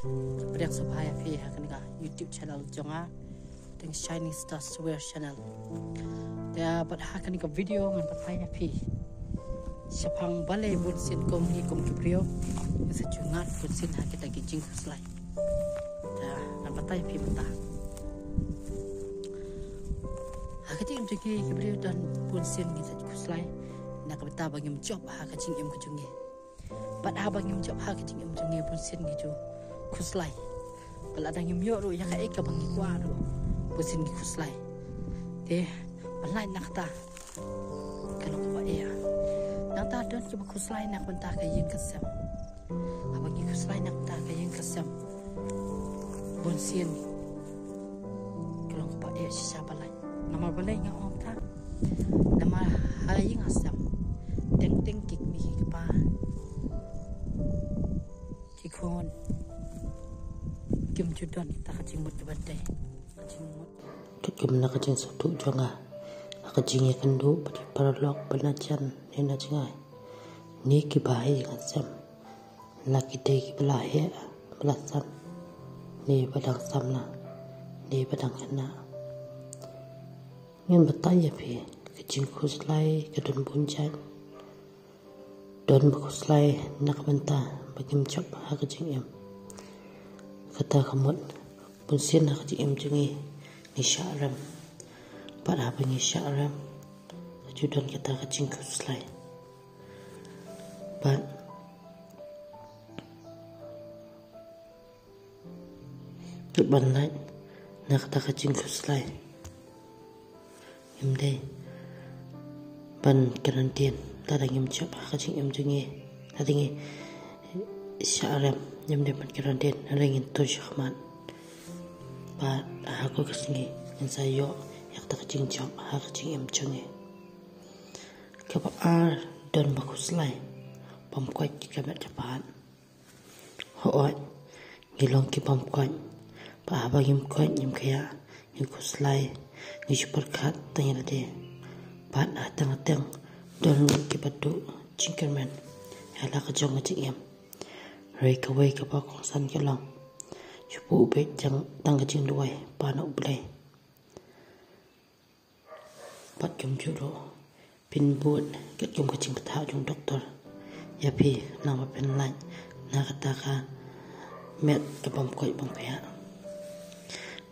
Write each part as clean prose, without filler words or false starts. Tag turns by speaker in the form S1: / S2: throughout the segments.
S1: Beriak supaya fi akan ka YouTube channel jonga teng Shining Star Swear channel. Dia pada akan ka video ngan pataya fi. Sepang balai bunsin kom ni kom kibrio. Sejungat bunsin ha kita gijing kuslai. Dia ngan pataya fi mata. Hakati im jegi kibrio dan bunsin kita kuslai. Nak beta bagi menjob ha kacing im kujungi. Pada bagi menjob ha kacing im kujungi bunsin gitu. Kuslai, kalau ada yang miok ya kayak eka bangi kuaru, pusin di kuslai. Deh, malai nak ta, kalau kau ya, nak ta don kita kuslai nak bentah kayak kesem, abangi kuslai nak ta kayak kesem, pusin. Kalau kau ya siapa balai, nama balai yang om ta, nama hari yang asam, teng kik mi kipa, kikon. Kim judon kita kacing mut bandai kacing mut kim nak kacing satu jonga kacing ikan du pada paralog penajan nena cengai ni kibai ngasam nak kita kibelahe belasan ni padang samna ni padang kena ngin betaya pi kacing kuslai kedun bunjan don kuslai nak mentah bagi mencap kacing em kata kamut punsin nak jim jengi ni syaram pada apa ni syaram judan kita kacing kuslai ban ban lai nak kata kacing kuslai imdai ban karantin tada ngim chap kacing im jengi tadi syaram yang dapat kerantin ringin tu syahmat pat aku kesengi yang saya yang tak kecing job aku kecing em cengi kebar dan bagus lai pamkuat kebat cepat hoat gilong ki pamkuat pa abang kuat nyim kaya yang kuslai ni superkat tanya dia pat atang dan ki padu cingkerman ala kejong kecing em Rai kawai kapa kongsan kelang Cupu ubek jang tang kecing duai Panak belai Pat jom juro Pin buat Kat jom kecing petah jom doktor Yapi nama pen lain Na kata ka Met kapam kuat bang kaya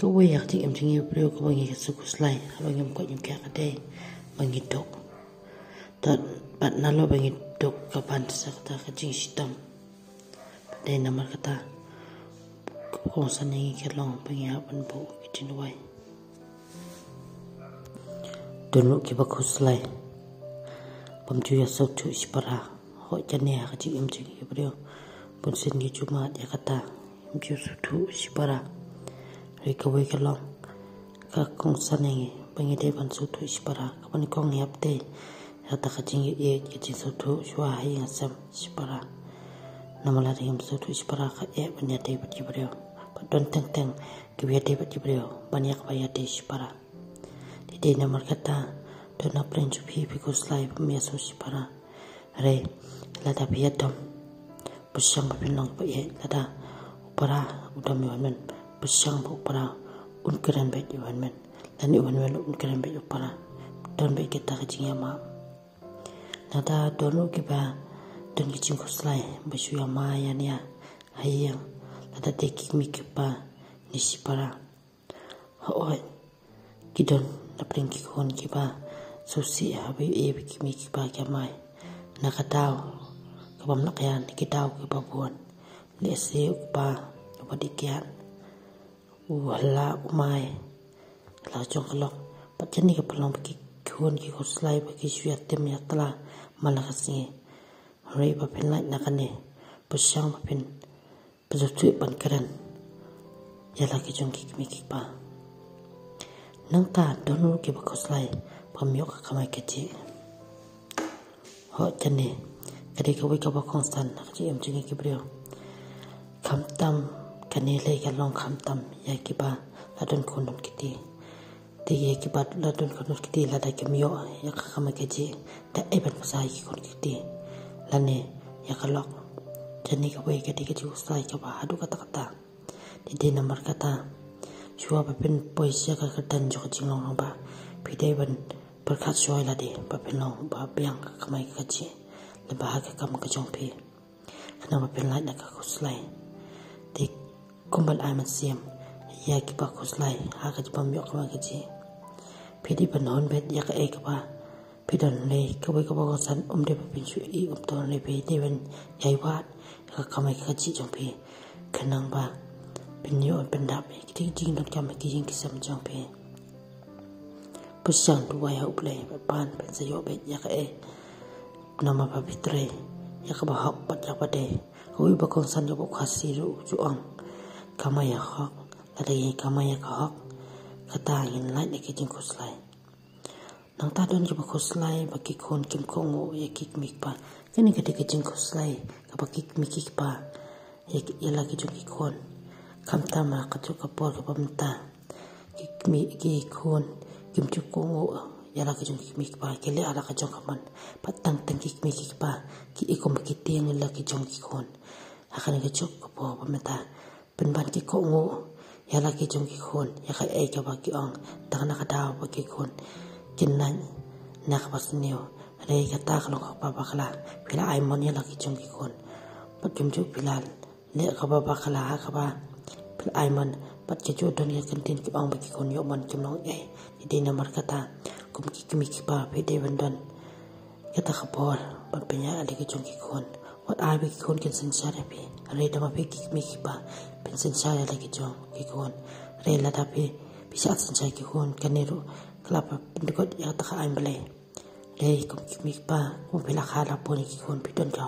S1: Kawai yak cing em cingi Beliau kawangi kesukus lai Abang em kuat jom kaya kadai Bangi dok Tad pat nalo bangi dok Kapan sakta kecing sitam Dari nama kata kongsan yang ikelong pengihapan bu kecinuai donuk kiba kuslai pamjuya sautu ispara hok jania kecil imcing ibrio punsin gi jumat ya kata imju sautu ispara rikawai kelong ka kongsan yang pengidepan sautu ispara kapan kong niapte kata kecing ye kecil sautu suahi ngasam ispara nama lari yang bersatu ispara ka banyak dapat jibril padon teng kebia dapat jibril banyak bayar di ispara di nama kata don apren jupi pikus lai pemiasu ispara re lada biadom bersang papinong pa lada upara udam iwanmen bersang upara unkeran bet iwanmen dan iwanmen unkeran bet upara don bet kita kecing yama lada donu kiba dan kicing kuslai basu yang maya niya hayang lada tekik mikipa nisipara hoy kidon napring kikon kipa susi habi mikipa kamay nakataw kabam nakayan nikitaw kipa buwan nisi upa upadikian wala umay la jong kalok patyan ni kapalong pakikon kikuslai bagi suyatim yatala malakas ni Rai papin lain nak ni bersang papin betul bankaran ya lagi jongki mikik pa nang ta donu ki bagus lai pamiok kamai kecil ho jane kadi kawai ka bakong san nakji em jingi ki brio kamtam kani lai ka long kamtam ya ki ba ladon kunun kiti tiye ki ba ladon kunun kiti lada ki mio ya kamai kecil da eban pasai ki kun kiti lane ya kalok Jani kawai ketika selai kaba adu kata-kata. Di nomor kata Shua papin poisia ka kedan jo jinglong ba. Pidai ban berkat shoi ladi papin long ba biang kamai kaji. Lebah ka kam ka jongpi. Kana papin lai nak ka selai. Di kumbal aiman siam. Ya ki ba selai ha ka jibam yok kamai kaji. Pidai ban hon bet ya ka ek ba. Pidon le kawai ka ba san de papin su I ton le pidai ban yai wat ka kamai kaji jongpi. Kanang ba penyo pendap kita jing dok jam kita jing kisam jangpe pusang dua ya uplay pan pensayo bet ya ke nama papitre ya ke bahak pat ya pade hui bakong san yo bokasi ru juang kamaya hak ada yang kamaya ka hak kata yin lai ne ke jing kuslai nang ta don jo kuslai baki kon kim kongo ya kik mik pa kini ke jing kuslai ka baki mik pa ya lagi jing kon kamta ma ka chu ka por ka pamta ki khon kim chu ko ngo yala ka jong mi pa ke le ala ka jong kaman patang tang ki mi ki pa ki ikom ki tiang la ki jong ki khon akan ka chu ka po pamta penban ki ko ngo yala ki jong ki khon ya ka e ka ba ki ong ta na ka da ba ki khon kin nan na ka pas neo re ka ta ka lo ka pa ba kala pila ai mon yala ki jong ki khon pat jum chu pilal le ka ba ba kala ha ka ba Aiman pat kejo don ya kentin ki ong bagi kon yo man kimlong di nomor kata kum ki kimi ki pa pede bandan kata khapor pat penya ale ki jong ki kon wat ai bagi kon ken sensare pe re dama pe ki kimi ki pa pen sensare ale ki jong ki kon re la ta pe bisa sensare ki kon kanero klapa pendekot ya ta ai bale re kum ki kimi pa kum pela khala poni ki kon pidon ka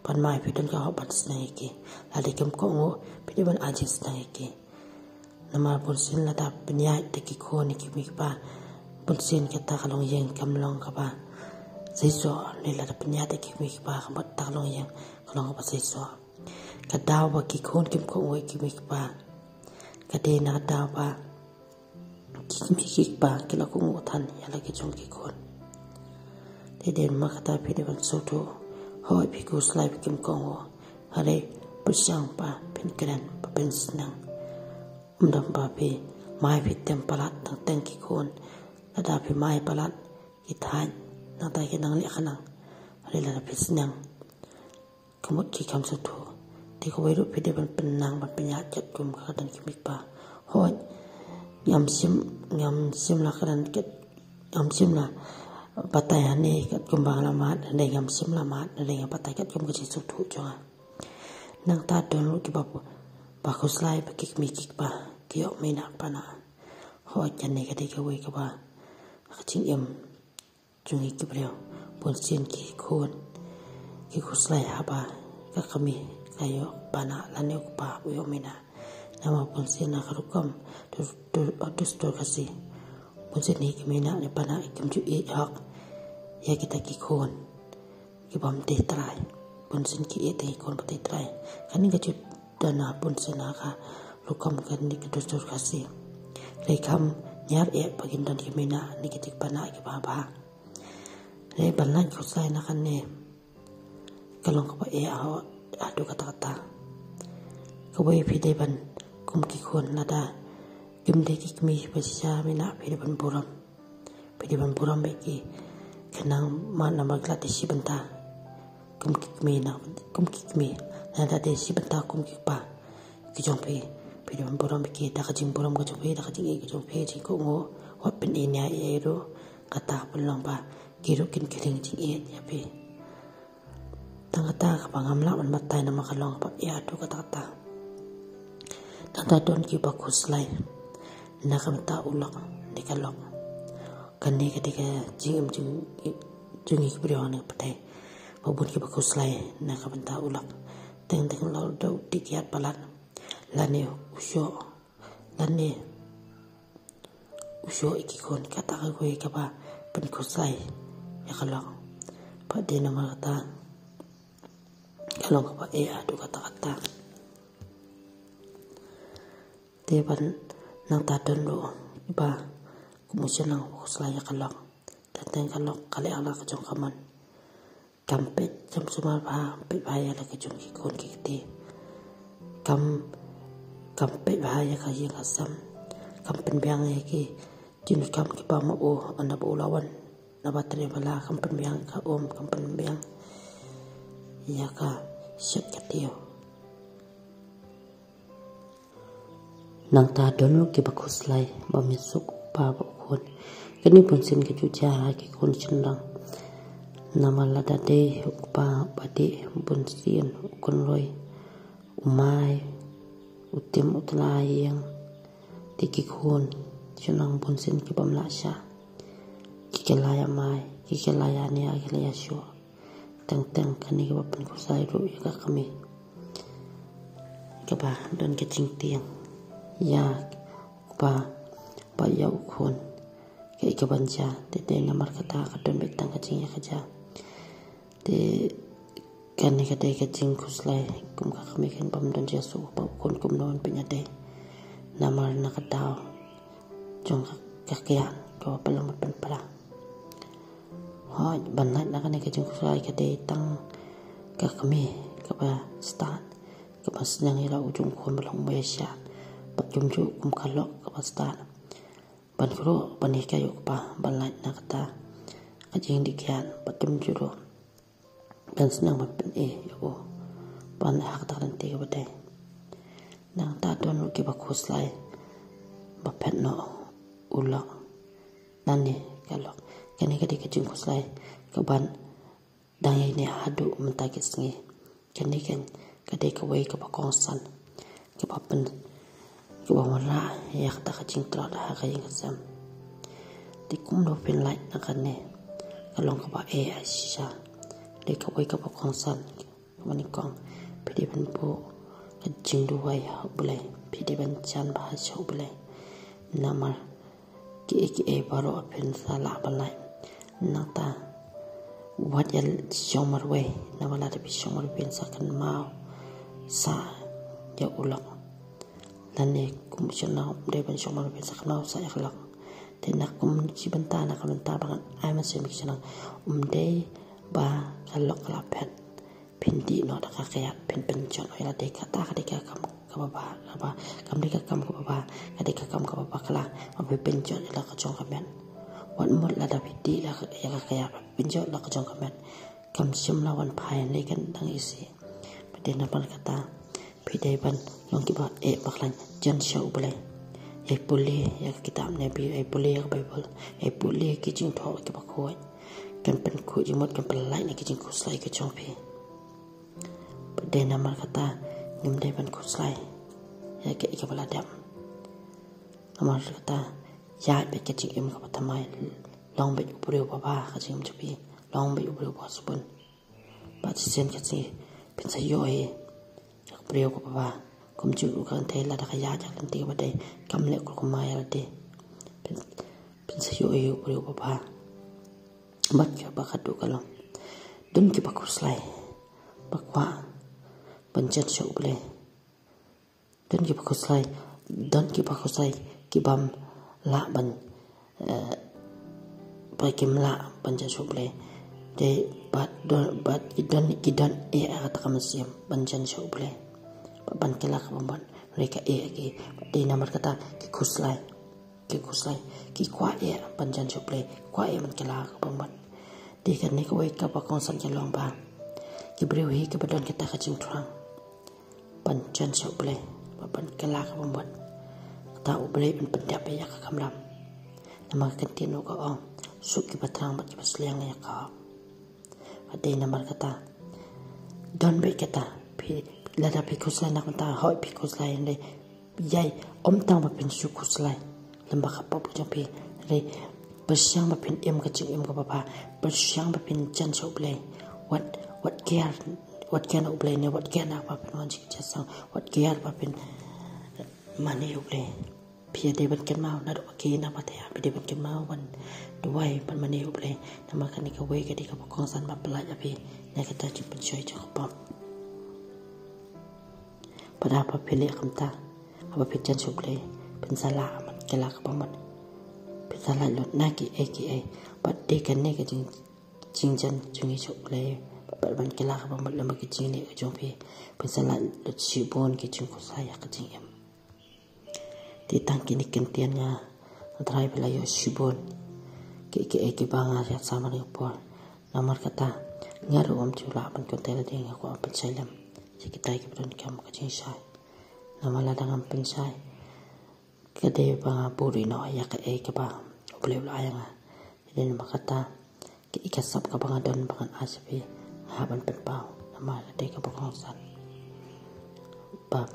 S1: pan mai pidon ka pat snai ki ale kem ko ngo pide ban ajin snai ki nama pulsin la ta penya te ki ko ni ki mi pa pulsin ka ta kalong yeng kam long ka ba seiso le la ta penya te ki mi pa ka ta kalong yeng kalong ka seiso ka daw ba ki kon kim ko ngo ki mi pa ka de na daw ba ki mi ki pa ki la ko ngo than ya la ki jong ki kon te den ma ka ta pide ban so to hoi piku slai pikim kongo hare pusang pa pen keren pa pen senang umdam pa pi mai pi tem palat nang tengki kon ada pi mai palat ithan nang tai kenang le khanang hare la pi senang kamut ki kam satu ti ko weru pi de ban penang ban penya chat kum ka dan ki pa hoi ngam sim la karan ket ngam sim la patai hane kat kumbang lamat ande ngam sim lamat ande ngam patai kat kum kecil sutu jonga nang ta don lu ki bapu ba kuslai ba kik mi kik pa kiok mina pana ho jane ka de ka we ka ba ka ching em jungi ki breo pon sin ki khon ki kuslai ha ba ka kami kayo pana lane ku pa yo mina nama pon sin na karukom tu kasi pon sin ni ki mina ne pana kim ju e hak ya kita ki khon ki bam te trai pun sin ki te kon te trai kan ni ga dana pun sin ka lukam kan ni ka dur kasi le kam nyar e pagin dan ki mina ni ki tik pana ki ba ba le balan ko sai na kan ne kalong ka ba e ha adu kata ka wei phi de ban kum ki khon la da kim de ki mi pa sha mina phi de ban buram be ki kenang mana magla te si benta kum kikmi na da te si benta kum kikpa ki jong pe ban boram ki da ka jing boram ka jong pe da ka jing ki jong pe jing ko ngo wa pen nya e ro kata pelong ba ki ro kin kiling jing e ya pe tang kata ka pangam la man matai na makalong pa ya do kata tang don ki ba kuslai na kam ta ulok ni kalok kani ketika jing jungi kebriawan patai babun ki bagus lai na ka benta ulak teng lau do dikiat palat lane usyo iki kon kata ka gue ka ba pen kusai ya kalok pa de na kata kalong ka ba adu kata de ban nang ta don lo ba kumusian lang kuslaya kalok datang kalok kali ala ka jong kaman kampet jam sumal ba pet bahaya la kejung ki kon ki ti kampet bahaya ka yang asam kampen biang ki jinus kam ki pa ma o anab ulawan na bateri bala kampen biang ka kampen biang ya ka syat ka tio nang ta don ki bakus lai ba misuk pa ba kon kani pun sin ki juja ki kon chendang nama lada de pa padi bun sin kon loi umai utim utlai yang tiki kon chendang bun sin ki bam la sha ki kelaya mai ki kelaya ni a kelaya sho teng kani ki bapan ko sai ru ya kami ka ba don ke ching tiang ya ba ya kon ke ka banja te namar kata ka don bek tang ka ching ya ka ja te kani ka te ka ching kuslai kum ka kami kan pam don ja so pa kon kum non pinya te namar na ka daw jong ka kya ka palang pen para hoi ban lai na kani ka ching kuslai ka te tang ka kami ka ba stan ka ba snang ila ujung kon balong me sha pat jum ju kum ka lo ka ba stan ban kro ban hi kayo pa ban lai na kata ka jing di kyan pat jum ju ro ban snang ma pen yo ban ha ka tan te ka ba te nang ta don ki ba kuslai ba pet no ulo nani ka lo kani ka di ka jing kuslai ka ban dang ni hadu menta ki sngi kani kan ka de ka wei ka ba kong san ka ba pen ka ba wala ya ta ka jing tra da ka yin sam di kum no pen lai na kan ne ka long ka ba sha de ka wei ka ba kong san mani kong pidi ban po ka jing du wai ha bulai pidi ban chan ba ha chau bulai namar ki baro pen sala balai na ta wat ya shomar we na wala de bi shomar pen sa kan mau sa ya ulok nane kum chana de ban shomar pen sa kan mau sa ya ulok te nak kum chi banta na kan ta ban ai ma sem chana de ba kalok la pet pindi no da ka kaya pen chon ila de ka ta ka de ka kam ka ba kam de ka kam ka ba ka de ka kam ka ba kala ma pen chon ila ka chong ka men wan mot la da piti la ya ka kaya pen chon la ka chong ka men kam sim la wan phai le kan dang isi pade na ban kata pide ban yong ki ba baklan jan shau bule puli ya kitab ne bi puli ya bible puli ki jing tho ki ba khoi kan pen khu ji mot kan pen lai ne ki jing kuslai ka chong phi pade na mar kata nim de ban kuslai ya ke ka bala dam amar kata ya be ke jing im ka pathamai long be upre ba ka jing chupi long be upre ba supun ba sen ka si pen sa yo pre ko ba kum chu kan thai la da ka ya ja kan ti ba dai kam le ko ma ya de pen sa yo pre ko ba bat ka ba khatu kalom dun ki ba kuslai ba kwa panchat shau ble dun ki ba kuslai ki bam la ban ba kim la panchat shau ble de bat ki don ta kam sim panchan shau ble ban kala ka ban reka ki de namar kata ki kuslai ki kwa panchan shau ble kwa man kala ka ban di kan ni ko ka pa kong san ke long ba ki breu hi ka badon kita ka ching trang pan chan shau ble ban kala ka ban ta u ble ban pen ya ya ka kamlam nama kan tin ko ong su ki patrang ba ki pasliang ya ka ade namar kata don be kata phi lada phi kuslai nak ta hoi phi kuslai le yai om tang ba pen su kuslai lamba ka pop jong phi le bersyang bapin ka ching ka papa bersyang bapin chan shau ble what care na ble ne what care na bapin wan chik chasang what care bapin mane ble pia de ban ken mau na do ke na pa ya de ban ken mau ban do wai ban mane ble na ma kan ka wei ka di ka kong san ba pla ya pi ne ka ta chi pen choi cha pa pada pa pele kamta apa pen chan shau ble pen sala man kala ka pa man salah lot na ki but de kan ne ka jing jan jungi chok le ban kila ka ban lama ki jing ne jong pe pensala lu chi bon ki jing ko saya ka jing em ti tang ki ni kentian nga trai bela yo shibon ki banga ya sama ni por namar kata ngaru om chula ban kontel ding ko pan sailam si kita ki bron kam ka jing sai namala dangam pensai kade banga puri no ya ka ba boleh ayanga dan makata ki ikasap ka banga don bangan aspi haban penpau nama de ka bangsan ba